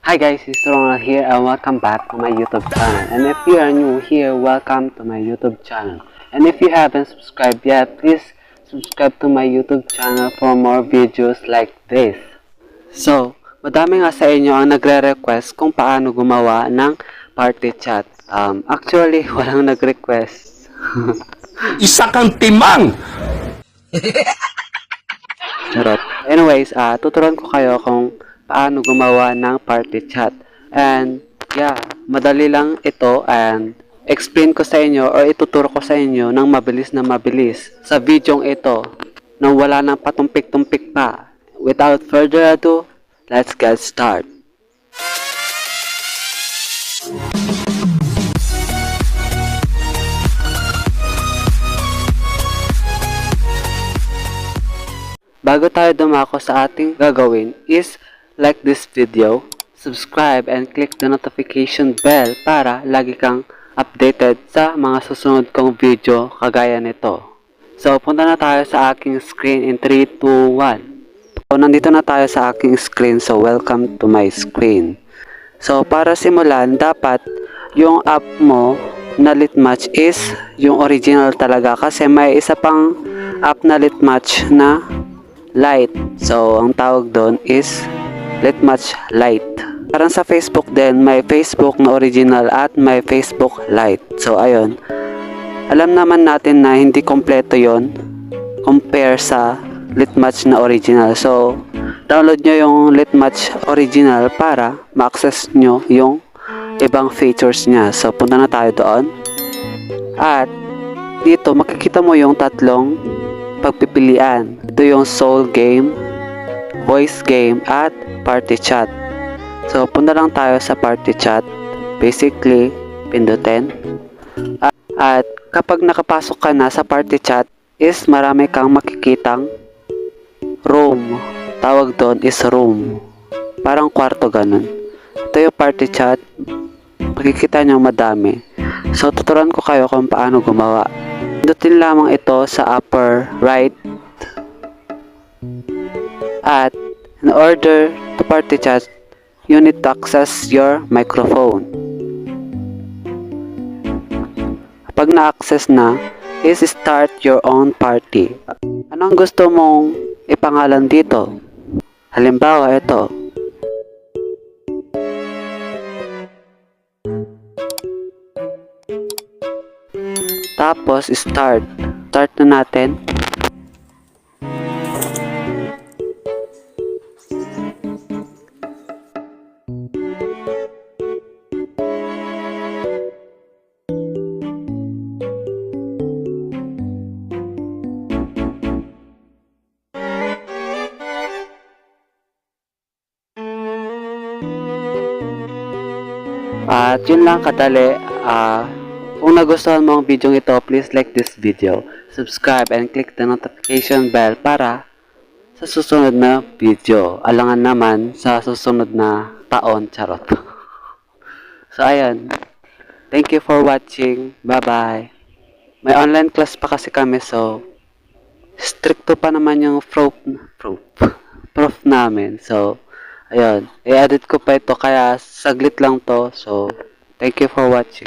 Hi guys, it's Ronald here and welcome back to my YouTube channel. And if you are new here, welcome to my YouTube channel. And if you haven't subscribed yet, please subscribe to my YouTube channel for more videos like this. So, madami nga sa inyo ang nagre-request kung paano gumawa ng party chat. Actually, walang nag-request. Isa kang timang! Charot. Anyways, tuturuan ko kayo kung paano gumawa ng party chat. And yeah, madali lang ito and explain ko sa inyo or ituturo ko sa inyo ng mabilis na mabilis sa videong ito nang wala nang patumpik-tumpik pa. Without further ado, let's get started. Bago tayo dumako sa ating gagawin is like this video, subscribe and click the notification bell para lagi kang updated sa mga susunod kong video kagaya nito. So punta na tayo sa aking screen in 3, 2, 1. So nandito na tayo sa aking screen, so welcome to my screen. So para simulan, dapat yung app mo na Litmatch is yung original talaga kasi may isa pang app na Litmatch na Lite. So, ang tawag doon is Litmatch Lite. Parang sa Facebook din, may Facebook na original at may Facebook Lite. So, ayun. Alam naman natin na hindi kompleto yon compare sa Litmatch na original. So, download nyo yung Litmatch original para ma-access nyo yung ibang features niya. So, punta na tayo doon. At, dito, makikita mo yung tatlong pagpipilian. Ito yung soul game, voice game, at party chat. So, punta lang tayo sa party chat. Basically, pindutin. At kapag nakapasok ka na sa party chat, is marami kang makikitang room. Tawag doon is room. Parang kwarto ganun. Ito yung party chat. Makikita nyo madami. So, tuturuan ko kayo kung paano gumawa. Pindutin lamang ito sa upper right. At in order to party chat, you need to access your microphone. Pag na-access na, is start your own party. Anong gusto mong ipangalan dito? Halimbawa, ito. Tapos, start. Start na natin. At yun lang kadali. Kung nagustuhan mo ang video ito, please like this video, subscribe and click the notification bell para sa susunod na video. Alangan naman sa susunod na taon, charot. So ayun, thank you for watching, bye bye. May online class pa kasi kami, so stricto pa naman yung prof namin. So ayun, i-edit ko pa ito kaya saglit lang to. So thank you for watching.